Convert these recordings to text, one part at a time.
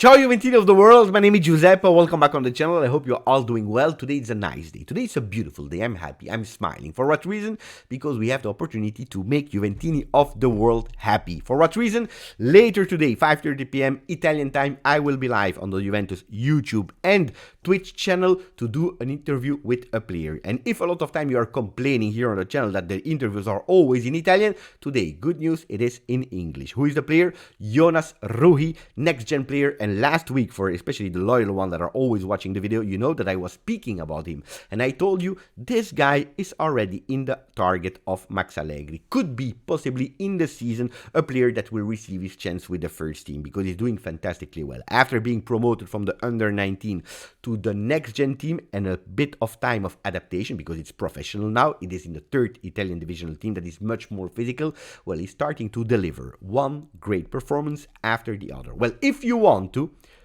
Ciao Juventini of the world, my name is Giuseppe, welcome back on the channel. I hope you're all doing well. Today is a nice day, today is a beautiful day, I'm happy, I'm smiling. For what reason? Because we have the opportunity to make Juventini of the world happy. For what reason? Later today, 5:30 p.m. Italian time, I will be live on the Juventus YouTube and Twitch channel to do an interview with a player. And if a lot of time you are complaining here on the channel that the interviews are always in Italian, today, good news, it is in English. Who is the player? Jonas Rui, next-gen player. And last week, for especially the loyal ones that are always watching the video, you know that I was speaking about him. And I told you, this guy is already in the target of Max Allegri. Could be, possibly, in the season, a player that will receive his chance with the first team, because he's doing fantastically well. After being promoted from the under-19 to the next-gen team, and a bit of time of adaptation, because it's professional now, it is in the third Italian divisional team that is much more physical, well, he's starting to deliver one great performance after the other. Well, if you want to,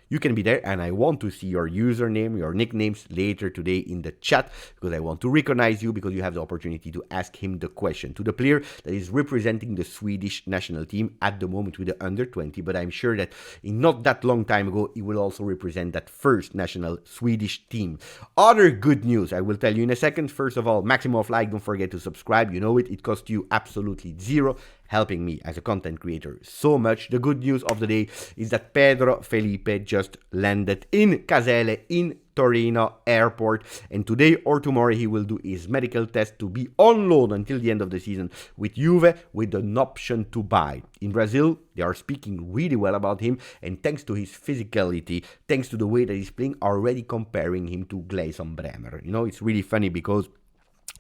you can be there, and I want to see your username, your nicknames later today in the chat, because I want to recognize you, because you have the opportunity to ask him the question to the player that is representing the Swedish national team at the moment with the under-20, but I'm sure that in not that long time ago, he will also represent that first national Swedish team. Other good news, I will tell you in a second. First of all, maximum of like, don't forget to subscribe, you know it costs you absolutely zero, helping me as a content creator so much. The good news of the day is that Pedro Felipe just landed in Casele in Torino airport, and today or tomorrow he will do his medical test to be on loan until the end of the season with Juve, with an option to buy. In Brazil, they are speaking really well about him, and thanks to his physicality, thanks to the way that he's playing, already comparing him to Gleison Bremer. You know, it's really funny because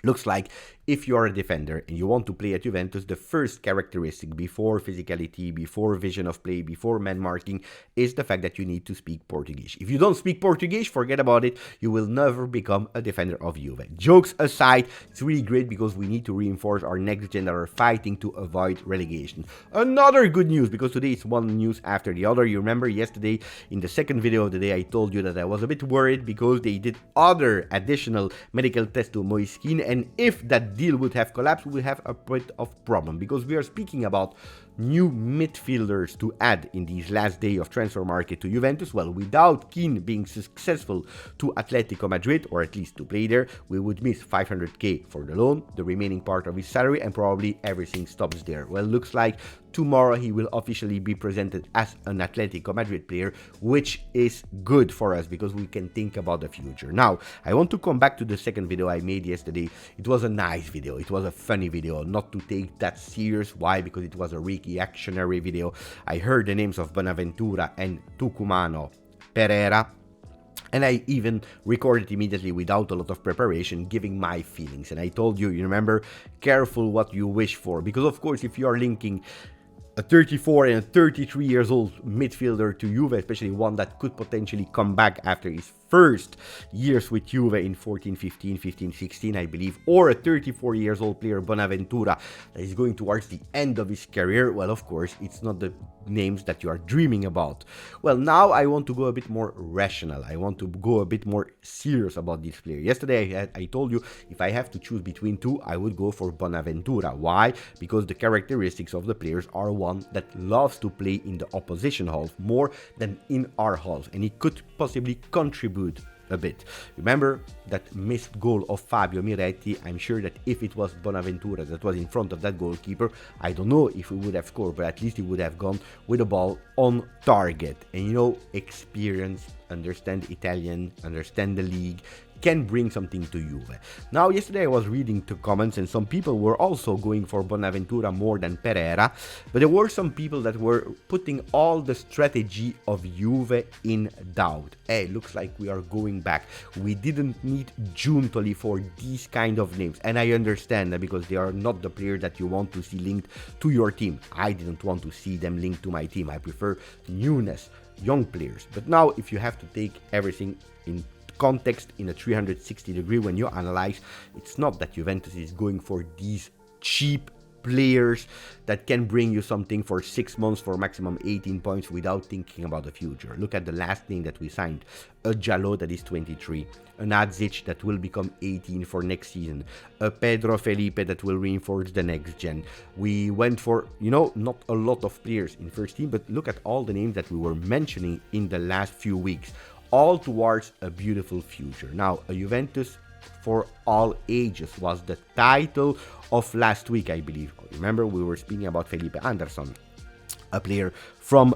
looks like if you are a defender and you want to play at Juventus, the first characteristic before physicality, before vision of play, before man marking is the fact that you need to speak Portuguese. If you don't speak Portuguese, forget about it. You will never become a defender of Juve. Jokes aside, it's really great because we need to reinforce our next gen that are fighting to avoid relegation. Another good news, because today it's one news after the other. You remember yesterday in the second video of the day, I told you that I was a bit worried because they did other additional medical tests to Moiskin, and if that deal would have collapsed, we would have a bit of problem, because we are speaking about new midfielders to add in these last day of transfer market to Juventus. Well, without Keane being successful to Atletico Madrid, or at least to play there, we would miss 500k for the loan, the remaining part of his salary, and probably everything stops there. Well, looks like tomorrow he will officially be presented as an Atletico Madrid player, which is good for us because we can think about the future. Now, I want to come back to the second video I made yesterday. It was a nice video, it was a funny video, not to take that serious. Why? Because it was a reactionary video. I heard the names of Bonaventura and Tucumano Pereyra, and I even recorded immediately without a lot of preparation, giving my feelings. And I told you, you remember, careful what you wish for, because of course if you are linking a 34 and a 33 years old midfielder to Juve, especially one that could potentially come back after his first years with Juve in 14-15, 15-16, I believe, or a 34 years old player, Bonaventura, that is going towards the end of his career, well, of course, it's not the names that you are dreaming about. Well, now I want to go a bit more rational. I want to go a bit more serious about this player. Yesterday, I told you if I have to choose between two, I would go for Bonaventura. Why? Because the characteristics of the players are one that loves to play in the opposition half more than in our half, and he could possibly contribute a bit. Remember that missed goal of Fabio Miretti? I'm sure that if it was Bonaventura that was in front of that goalkeeper, I don't know if he would have scored, but at least he would have gone with the ball on target. And you know, experience, understand Italian, understand the league, can bring something to Juve. Now, yesterday I was reading the comments, and some people were also going for Bonaventura more than Pereyra, but there were some people that were putting all the strategy of Juve in doubt. Hey, looks like we are going back. We didn't need Giuntoli for these kind of names, and I understand that because they are not the player that you want to see linked to your team. I didn't want to see them linked to my team. I prefer newness, young players. But now, if you have to take everything in context in a 360 degree when you analyze, it's not that Juventus is going for these cheap players that can bring you something for 6 months for maximum 18 points without thinking about the future. Look at the last name that we signed. A Jallo that is 23. An Adzic that will become 18 for next season. A Pedro Felipe that will reinforce the next gen. We went for, not a lot of players in first team, but look at all the names that we were mentioning in the last few weeks. All towards a beautiful future. Now, a Juventus for all ages was the title of last week, I believe. Remember, we were speaking about Felipe Anderson, a player from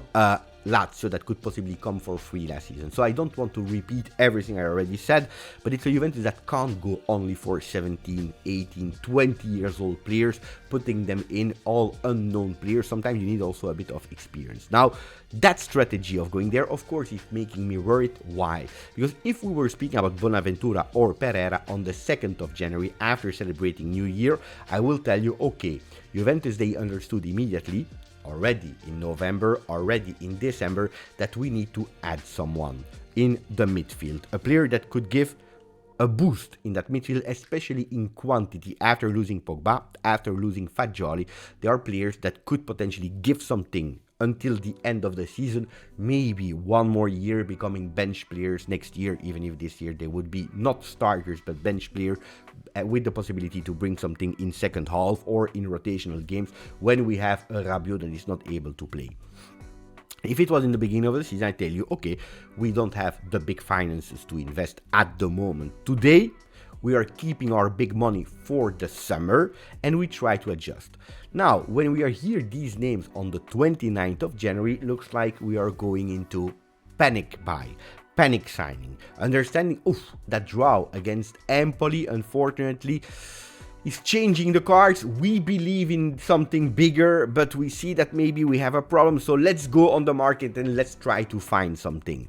Lazio that could possibly come for free last season. So I don't want to repeat everything I already said, but it's a Juventus that can't go only for 17, 18, 20 years old players, putting them in all unknown players. Sometimes you need also a bit of experience. Now, that strategy of going there, of course, is making me worried. Why? Because if we were speaking about Bonaventura or Pereyra on the 2nd of January after celebrating New Year, I will tell you, okay, Juventus, they understood immediately, already in November, already in December, that we need to add someone in the midfield. A player that could give a boost in that midfield, especially in quantity. After losing Pogba, after losing Fagioli, there are players that could potentially give something until the end of the season, maybe one more year becoming bench players next year, even if this year they would be not starters but bench players, with the possibility to bring something in second half or in rotational games when we have a Rabiot that is not able to play. If it was in the beginning of the season, I tell you, okay, we don't have the big finances to invest at the moment. Today, we are keeping our big money for the summer and we try to adjust. Now, when we are here, these names on the 29th of January, it looks like we are going into panic buy, panic signing. Understanding, that draw against Empoli, unfortunately, is changing the cards. We believe in something bigger, but we see that maybe we have a problem. So let's go on the market and let's try to find something,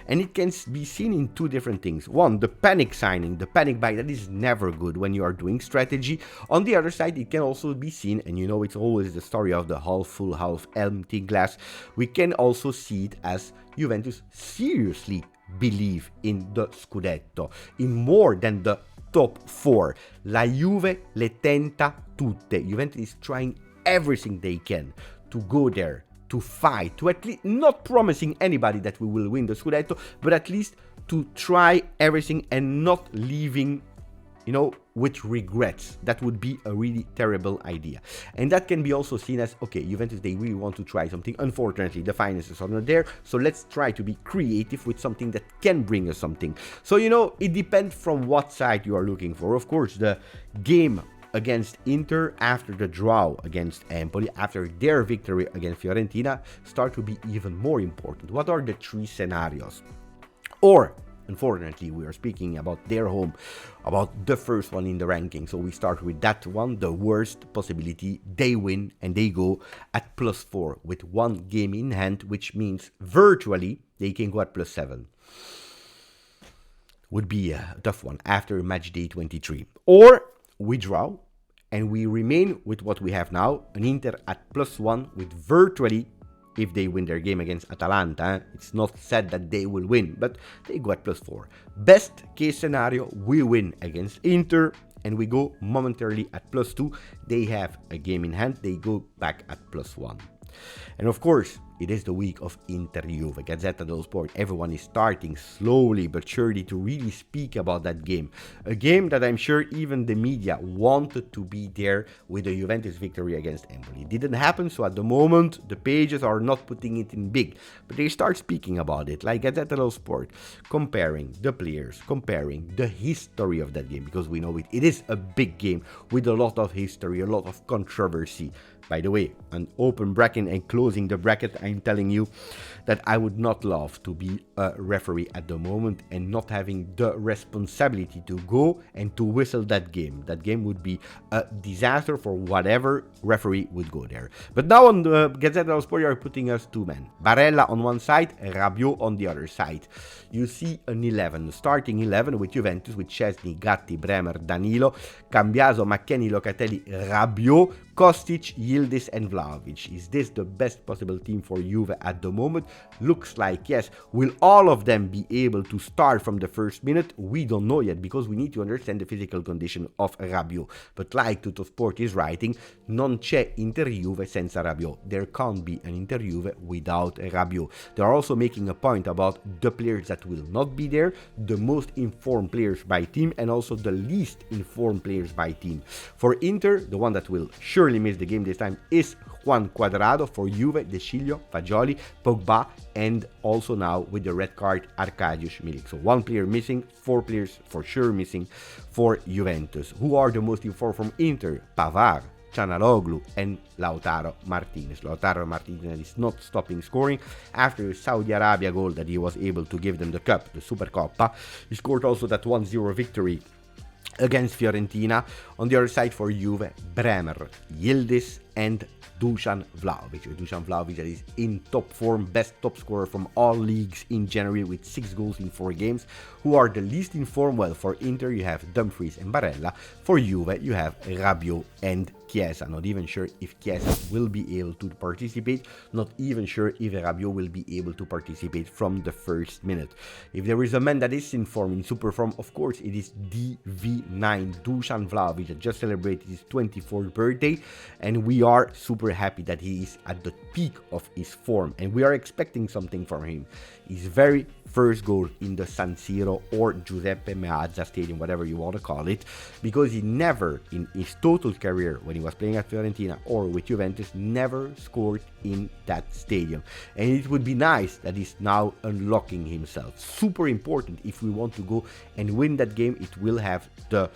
And it can be seen in two different things. One, the panic signing, the panic buy, that is never good when you are doing strategy. On the other side, it can also be seen, and it's always the story of the half full, half empty glass. We can also see it as Juventus seriously believe in the Scudetto, in more than the top 4. La Juve le tenta tutte. Juventus is trying everything they can to go there, to fight, to at least, not promising anybody that we will win the Scudetto, but at least to try everything and not leaving, with regrets. That would be a really terrible idea. And that can be also seen as, okay, Juventus, they really want to try something. Unfortunately, the finances are not there. So let's try to be creative with something that can bring us something. So, it depends from what side you are looking for. Of course, the game against Inter after the draw against Empoli, after their victory against Fiorentina, start to be even more important. What are the 3 scenarios? Or, unfortunately, we are speaking about their home, about the first one in the ranking. So we start with that one, the worst possibility. They win and they go at +4 with 1 game in hand, which means virtually they can go at +7. Would be a tough one after match day 23. Or we draw and we remain with what we have now, an Inter at +1 with virtually, if they win their game against Atalanta, it's not said that they will win, but they go at +4. Best case scenario, we win against Inter and we go momentarily at +2. They have a game in hand, they go back at +1. And of course, it is the week of Inter Juve. Gazzetta dello Sport, everyone is starting slowly but surely to really speak about that game. A game that I'm sure even the media wanted to be there with the Juventus victory against Empoli. It didn't happen, so at the moment, the pages are not putting it in big. But they start speaking about it, like Gazzetta dello Sport, comparing the players, comparing the history of that game, because we know it is a big game with a lot of history, a lot of controversy. By the way, an open bracket and closing the bracket, I'm telling you that I would not love to be a referee at the moment and not having the responsibility to go and to whistle that game. That game would be a disaster for whatever referee would go there. But now on the Gazzetta dello Sport, you are putting us 2 men. Barella on one side, Rabiot on the other side. You see an 11, starting 11 with Juventus, with Szczesny, Gatti, Bremer, Danilo, Cambiaso, McKennie, Locatelli, Rabiot, Kostic, Yildiz and Vlahovic. Is this the best possible team for Juve at the moment? Looks like yes. Will all of them be able to start from the first minute? We don't know yet, because we need to understand the physical condition of Rabiot. But like Tuttosport is writing, non c'è Inter Juve senza Rabiot. There can't be an Inter Juve without Rabiot. They are also making a point about the players that will not be there, the most informed players by team and also the least informed players by team. For Inter, the one that will surely miss the game this time is Juan Cuadrado. For Juve, De Sciglio, Fagioli, Pogba, and also now with the red card, Arkadiusz Milik. So one player missing, 4 players for sure missing for Juventus. Who are the most informed from Inter? Pavard, Çalhanoğlu and Lautaro Martinez. Lautaro Martinez is not stopping scoring after the Saudi Arabia goal that he was able to give them the cup, the Supercoppa. He scored also that 1-0 victory against Fiorentina. On the other side for Juve, Bremer, Yildiz and Dusan Vlahovic. Dusan Vlahovic that is in top form, best top scorer from all leagues in January with 6 goals in 4 games. Who are the least in form? Well, for Inter you have Dumfries and Barella. For Juve you have Rabiot and Chiesa. Not even sure if Chiesa will be able to participate. Not even sure if Rabiot will be able to participate from the first minute. If there is a man that is in form, in super form, of course it is DV9, Dusan Vlahovic, that just celebrated his 24th birthday, and we are super happy that he is at the peak of his form, and we are expecting something from him. His very first goal in the San Siro or Giuseppe Meazza Stadium, whatever you want to call it, because he never in his total career when he was playing at Fiorentina or with Juventus never scored in that stadium, and it would be nice that he's now unlocking himself. Super important if we want to go and win that game. It will have the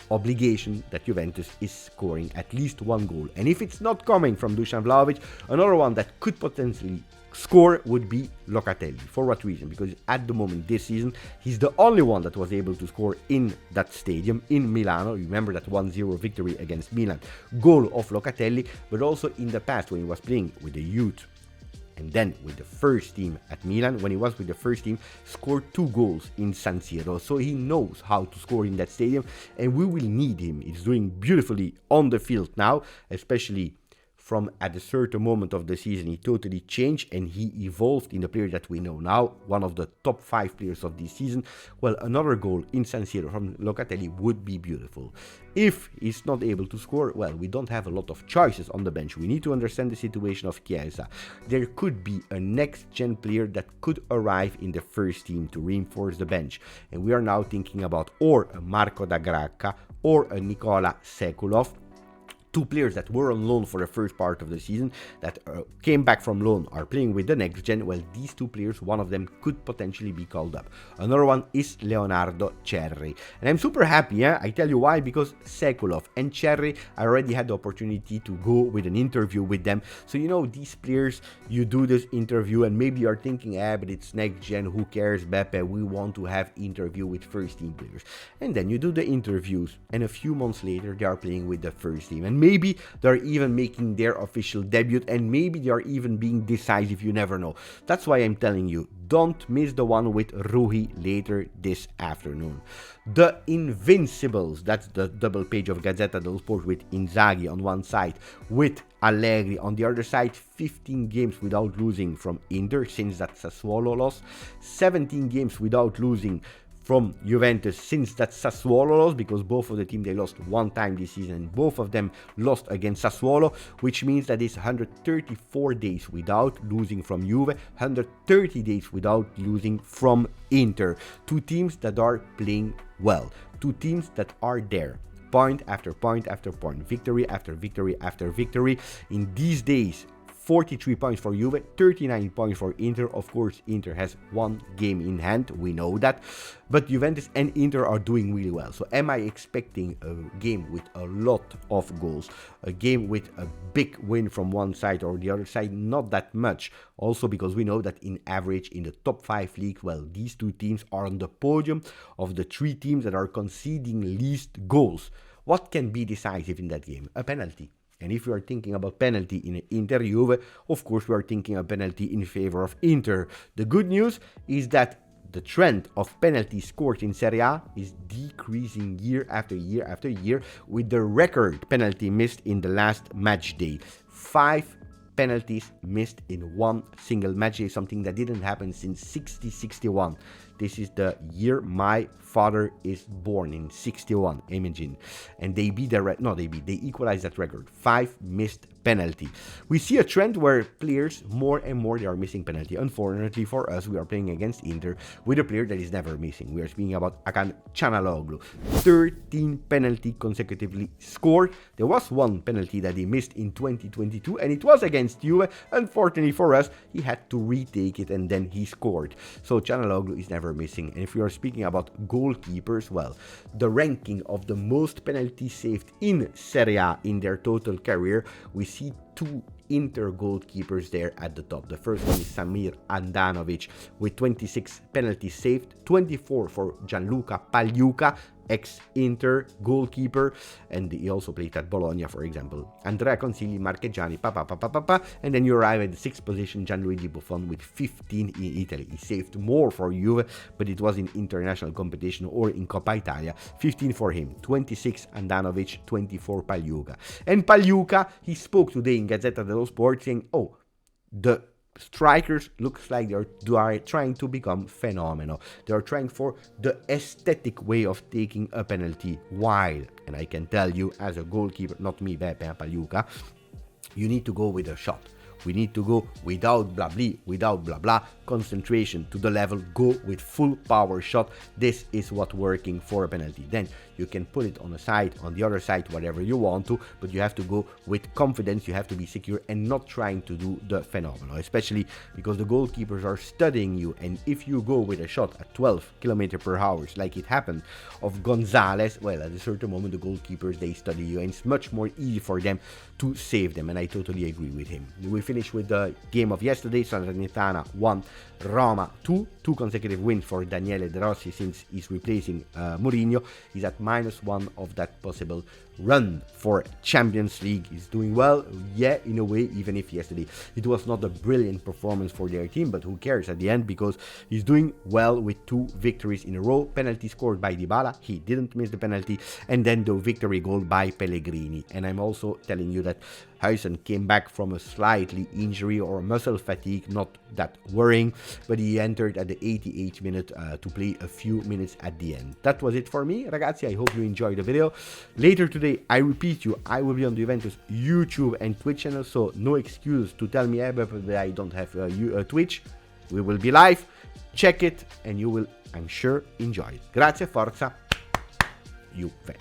obligation that Juventus is scoring at least 1 goal, and if it's not coming from Dusan Vlahovic, another one that could potentially score would be Locatelli. For what reason? Because at the moment this season he's the only one that was able to score in that stadium in Milano. Remember that 1-0 victory against Milan, goal of Locatelli, but also in the past when he was playing with the youth and then with the first team at Milan, when he was with the first team, scored 2 goals in San Siro. So he knows how to score in that stadium, and we will need him. He's doing beautifully on the field now, especially from at a certain moment of the season. He totally changed and he evolved in the player that we know now, one of the top 5 players of this season. Well, another goal in San Siro from Locatelli would be beautiful. If he's not able to score, well, we don't have a lot of choices on the bench. We need to understand the situation of Chiesa. There could be a next-gen player that could arrive in the first team to reinforce the bench, and we are now thinking about or a Marco da Gracca or a Nikola Sekulov. 2 players that were on loan for the first part of the season that came back from loan are playing with the next gen. Well, these 2 players, one of them could potentially be called up. Another one is Leonardo Cerri. And I'm super happy, I tell you why, because Sekulov and Cerri, I already had the opportunity to go with an interview with them. So, you know, these players, you do this interview and maybe you're thinking, but it's next gen, who cares, Beppe, we want to have interview with first team players. And then you do the interviews and a few months later, they are playing with the first team. And maybe they're even making their official debut, and maybe they are even being decisive, you never know. That's why I'm telling you, don't miss the one with Rui later this afternoon. The Invincibles, that's the double page of Gazzetta dello Sport with Inzaghi on one side, with Allegri on the other side. 15 games without losing from Inter since that Sassuolo loss, 17 games without losing from Juventus since that Sassuolo loss, because both of the team they lost 1 time this season and both of them lost against Sassuolo, which means that it's 134 days without losing from Juve, 130 days without losing from Inter. 2 teams that are playing well, 2 teams that are there, point after point after point, victory after victory after victory. In these days, 43 points for Juve, 39 points for Inter. Of course, Inter has 1 game in hand, we know that, but Juventus and Inter are doing really well. So am I expecting a game with a lot of goals, a game with a big win from one side or the other side? Not that much. Also because we know that in average in the top 5 leagues, well, these 2 teams are on the podium of the 3 teams that are conceding least goals. What can be decisive in that game? A penalty. And if we are thinking about penalty in Inter-Juve, of course we are thinking a penalty in favor of Inter. The good news is that the trend of penalties scored in Serie A is decreasing year after year after year, with the record penalty missed in the last match day. 5 penalties missed in one single match day, something that didn't happen since 60-61. This is the year my father is born, in 61, imagine. And they beat they equalized that record. 5 missed penalty. We see a trend where players, more and more, they are missing penalty. Unfortunately for us, we are playing against Inter with a player that is never missing. We are speaking about Hakan Çalhanoğlu. 13 penalty consecutively scored. There was one penalty that he missed in 2022, and it was against Juve. Unfortunately for us, he had to retake it, and then he scored. So Çalhanoğlu is never missing. And if we are speaking about goalkeepers, well, the ranking of the most penalties saved in Serie A in their total career, we see 2 Inter goalkeepers there at the top. The first one is Samir Handanovic with 26 penalties saved, 24 for Gianluca Pagliuca, ex-Inter goalkeeper, and he also played at Bologna, for example. Andrea Consigli, Marchegiani, and then you arrive at the 6th position, Gianluigi Buffon with 15 in Italy. He saved more for Juve, but it was in international competition or in Coppa Italia. 15 for him, 26 Handanovic, 24 Pagliuca. And Pagliuca, he spoke today in Gazzetta dello Sport saying, oh, the strikers looks like they are trying to become phenomenal. They are trying for the aesthetic way of taking a penalty, while, and I can tell you as a goalkeeper, not me, Beppe Pagliuca, you need to go with a shot. We need to go without blah blah, without blah blah, concentration to the level, go with full power shot. This is what working for a penalty. Then you can put it on a side, on the other side, whatever you want to, but you have to go with confidence, you have to be secure and not trying to do the phenomenal, especially because the goalkeepers are studying you, and if you go with a shot at 12 km/h, like it happened of Gonzalez, well, at a certain moment the goalkeepers, they study you, and it's much more easy for them to save them, and I totally agree with him. We finish with the game of yesterday. Salernitana 1, Roma 2. 2 consecutive wins for Daniele De Rossi since he's replacing Mourinho. He's at -1 of that possible run for Champions League. He's doing well, yeah, in a way, even if yesterday it was not a brilliant performance for their team, but who cares at the end, because he's doing well with 2 victories in a row. Penalty scored by Dybala, he didn't miss the penalty, and then the victory goal by Pellegrini. And I'm also telling you that Huijsen came back from a slightly injury or muscle fatigue, not that worrying, but he entered at the 88th minute to play a few minutes at the end. That was it for me, ragazzi. I hope you enjoyed the video. Later today, I repeat you, I will be on the Juventus YouTube and Twitch channel, so no excuse to tell me that I don't have Twitch. We will be live. Check it and you will, I'm sure, enjoy it. Grazie, forza, Juve.